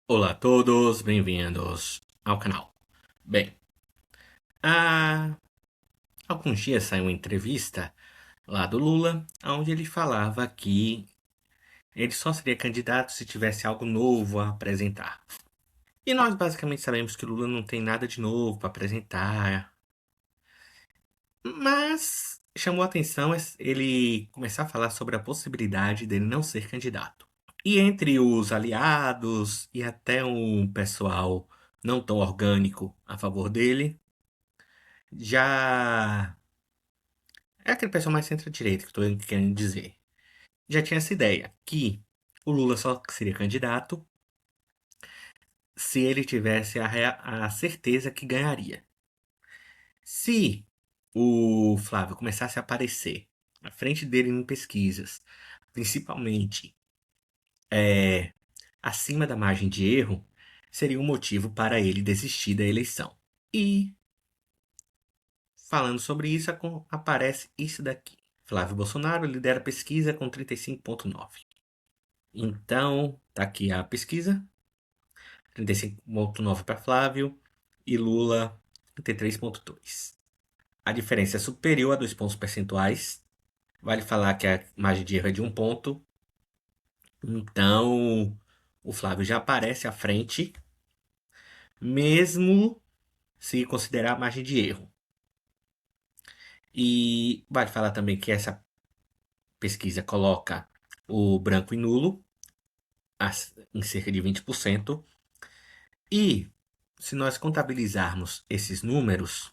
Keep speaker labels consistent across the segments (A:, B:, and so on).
A: Olá a todos, bem-vindos ao canal. Bem, há alguns dias saiu uma entrevista lá do Lula, onde ele falava que ele só seria candidato se tivesse algo novo a apresentar. E nós basicamente sabemos que o Lula não tem nada de novo para apresentar, mas chamou a atenção ele começar a falar sobre a possibilidade dele não ser candidato. E entre os aliados e até um pessoal não tão orgânico a favor dele, já é aquele pessoal mais centro-direita que eu estou querendo dizer. Já tinha essa ideia que o Lula só seria candidato se ele tivesse a certeza que ganharia. Se o Flávio começasse a aparecer à frente dele em pesquisas, principalmente é, acima da margem de erro, seria um motivo para ele desistir da eleição. E falando sobre isso, aparece isso daqui. Flávio Bolsonaro lidera a pesquisa com 35,9. Então, tá aqui a pesquisa. 35,9 para Flávio e Lula 33,2. A diferença é superior a 2 pontos percentuais. Vale falar que a margem de erro é de 1 ponto. Então, o Flávio já aparece à frente, mesmo se considerar a margem de erro. E vale falar também que essa pesquisa coloca o branco e nulo em cerca de 20%. E se nós contabilizarmos esses números,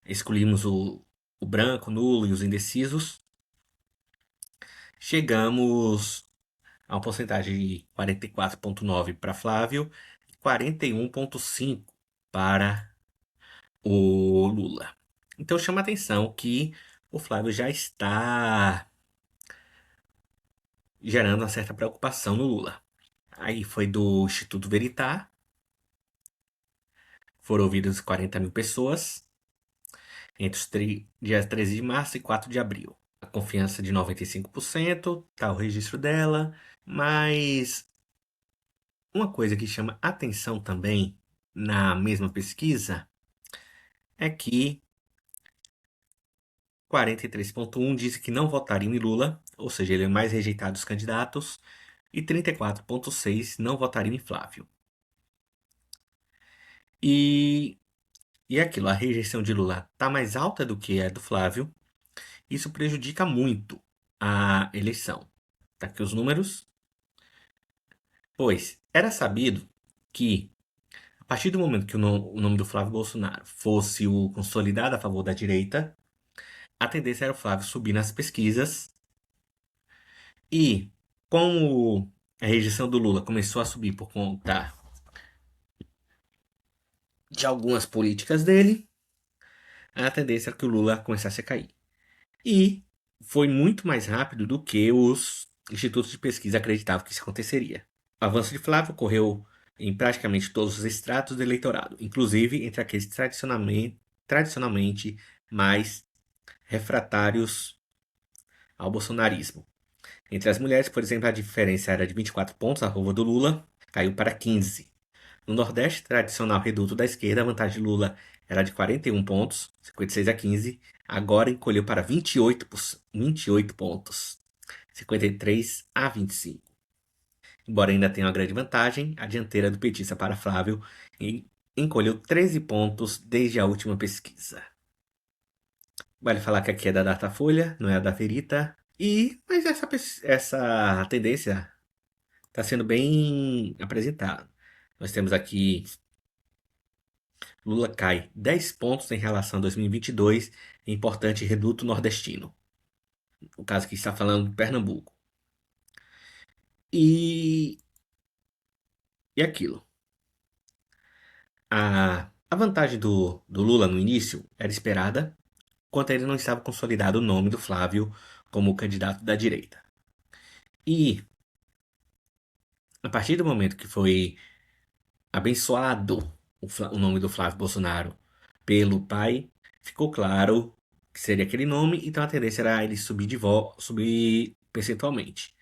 A: excluímos o branco, nulo e os indecisos, chegamos a uma porcentagem de 44,9 para Flávio e 41,5 para o Lula. Então chama a atenção que o Flávio já está gerando uma certa preocupação no Lula. Aí foi do Instituto Veritá, foram ouvidas 40 mil pessoas entre os dias 13 de março e 4 de abril. A confiança de 95%, tá o registro dela, mas uma coisa que chama atenção também na mesma pesquisa é que 43,1 disse que não votariam em Lula, ou seja, ele é o mais rejeitado dos candidatos, e 34,6 não votariam em Flávio. E, e aquilo, a rejeição de Lula está mais alta do que a do Flávio, isso prejudica muito a eleição. Tá aqui os números. Pois era sabido que, a partir do momento que o nome do Flávio Bolsonaro fosse o consolidado a favor da direita, a tendência era o Flávio subir nas pesquisas. E como a rejeição do Lula começou a subir por conta de algumas políticas dele, a tendência era que o Lula começasse a cair. E foi muito mais rápido do que os institutos de pesquisa acreditavam que isso aconteceria. O avanço de Flávio ocorreu em praticamente todos os estratos do eleitorado, inclusive entre aqueles tradicionalmente mais refratários ao bolsonarismo. Entre as mulheres, por exemplo, a diferença era de 24 pontos a favor do Lula, caiu para 15. No Nordeste, tradicional reduto da esquerda, a vantagem de Lula era de 41 pontos, 56 a 15, agora encolheu para 28 pontos, 53 a 25. Embora ainda tenha uma grande vantagem, a dianteira do petista para Flávio encolheu 13 pontos desde a última pesquisa. Vale falar que aqui é da Datafolha, não é a da Verita. Mas essa tendência está sendo bem apresentada. Nós temos aqui Lula cai 10 pontos em relação a 2022 em importante reduto nordestino. O caso que está falando de Pernambuco. E, e aquilo. A vantagem do Lula no início era esperada, quanto ele não estava consolidado o nome do Flávio como candidato da direita. E a partir do momento que foi abençoado o nome do Flávio Bolsonaro pelo pai, ficou claro que seria aquele nome, então a tendência era ele subir percentualmente.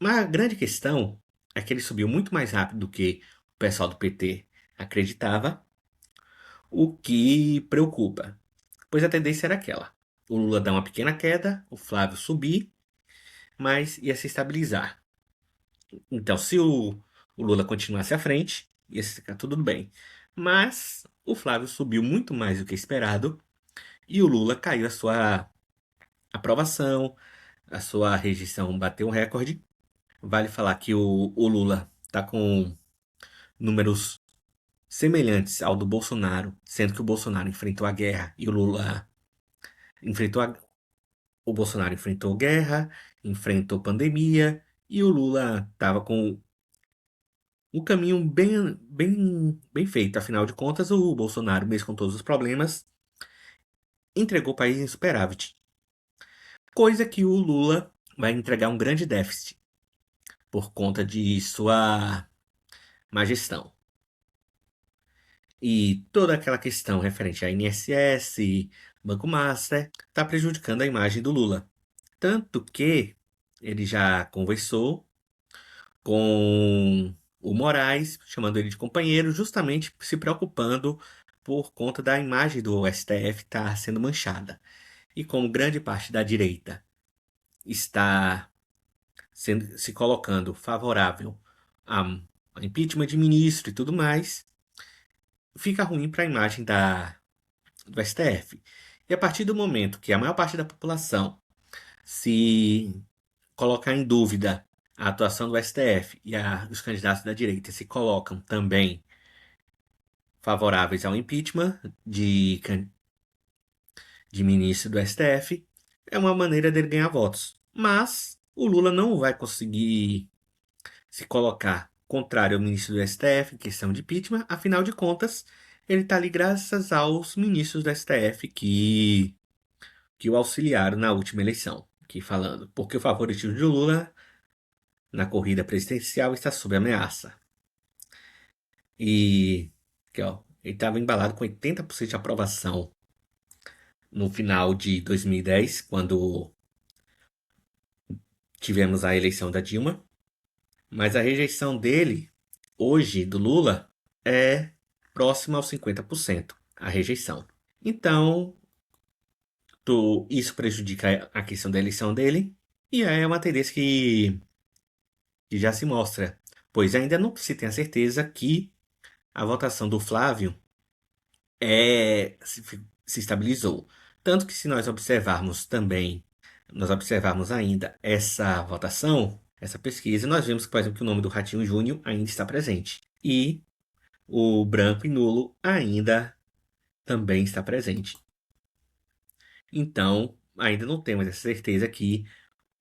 A: Uma grande questão é que ele subiu muito mais rápido do que o pessoal do PT acreditava, o que preocupa, pois a tendência era aquela: o Lula dar uma pequena queda, o Flávio subir, mas ia se estabilizar. Então, se o Lula continuasse à frente, ia ficar tudo bem. Mas o Flávio subiu muito mais do que esperado e o Lula caiu a sua aprovação, a sua rejeição bateu um recorde. Vale falar que o Lula está com números semelhantes ao do Bolsonaro, sendo que o Bolsonaro enfrentou a guerra e o Lula enfrentou o Bolsonaro enfrentou guerra, enfrentou pandemia e o Lula estava com um caminho bem feito. Afinal de contas, o Bolsonaro, mesmo com todos os problemas, entregou o país em superávit. Coisa que o Lula vai entregar um grande déficit por conta de sua má gestão. E toda aquela questão referente a INSS, Banco Master, está prejudicando a imagem do Lula. Tanto que ele já conversou com o Moraes, chamando ele de companheiro, justamente se preocupando por conta da imagem do STF estar sendo manchada. E como grande parte da direita está se colocando favorável a impeachment de ministro e tudo mais, fica ruim para a imagem do STF. E a partir do momento que a maior parte da população se colocar em dúvida a atuação do STF e os candidatos da direita se colocam também favoráveis ao impeachment de ministro do STF, é uma maneira dele ganhar votos. Mas o Lula não vai conseguir se colocar contrário ao ministro do STF em questão de impeachment, afinal de contas, ele está ali graças aos ministros do STF que o auxiliaram na última eleição, aqui falando, porque o favoritismo de Lula na corrida presidencial está sob ameaça. E aqui, ó, ele estava embalado com 80% de aprovação no final de 2010, quando tivemos a eleição da Dilma. Mas a rejeição dele, hoje, do Lula, é próxima aos 50%, a rejeição. Então, isso prejudica a questão da eleição dele, e é uma tendência que já se mostra, pois ainda não se tem a certeza que a votação do Flávio se estabilizou. Tanto que se nós observarmos também, nós observarmos ainda essa votação, essa pesquisa, nós vemos que, por exemplo, que o nome do Ratinho Júnior ainda está presente. E o branco e nulo ainda também está presente. Então, ainda não temos essa certeza que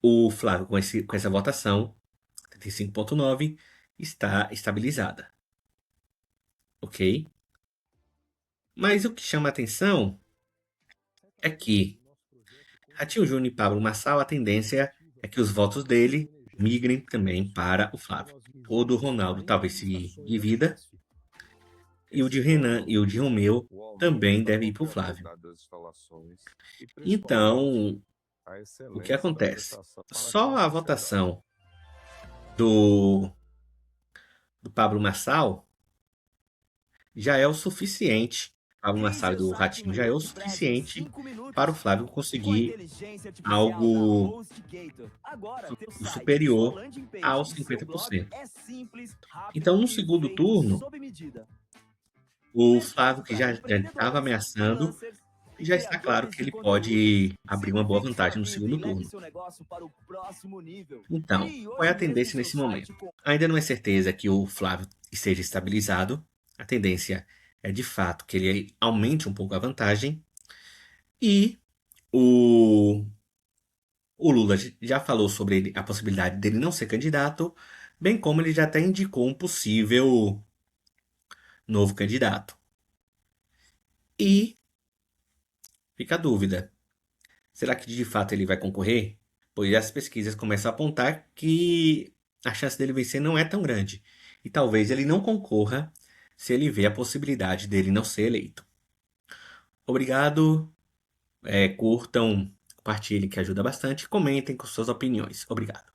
A: o Flávio, com essa votação, 35,9, está estabilizada. Ok? Mas o que chama a atenção é que Ratinho Júnior e Pablo Marçal, a tendência é que os votos dele migrem também para o Flávio. O do Ronaldo talvez se divida, e o de Renan e o de Romeu também deve ir para o Flávio. Então, o que acontece? Só a votação do Pablo Marçal já é o suficiente. Pablo Marçal e do Ratinho já é o suficiente para o Flávio conseguir algo superior aos 50%. Então, no segundo turno, o Flávio, que já estava ameaçando, já está claro que ele pode abrir uma boa vantagem no segundo turno. Então, qual é a tendência nesse momento? Ainda não é certeza que o Flávio esteja estabilizado. A tendência é, de fato, que ele aumente um pouco a vantagem. E o Lula já falou sobre a possibilidade dele não ser candidato, bem como ele já até indicou um possível novo candidato. E fica a dúvida: será que de fato ele vai concorrer? Pois as pesquisas começam a apontar que a chance dele vencer não é tão grande. E talvez ele não concorra se ele vê a possibilidade dele não ser eleito. Obrigado, curtam, compartilhem que ajuda bastante, comentem com suas opiniões. Obrigado.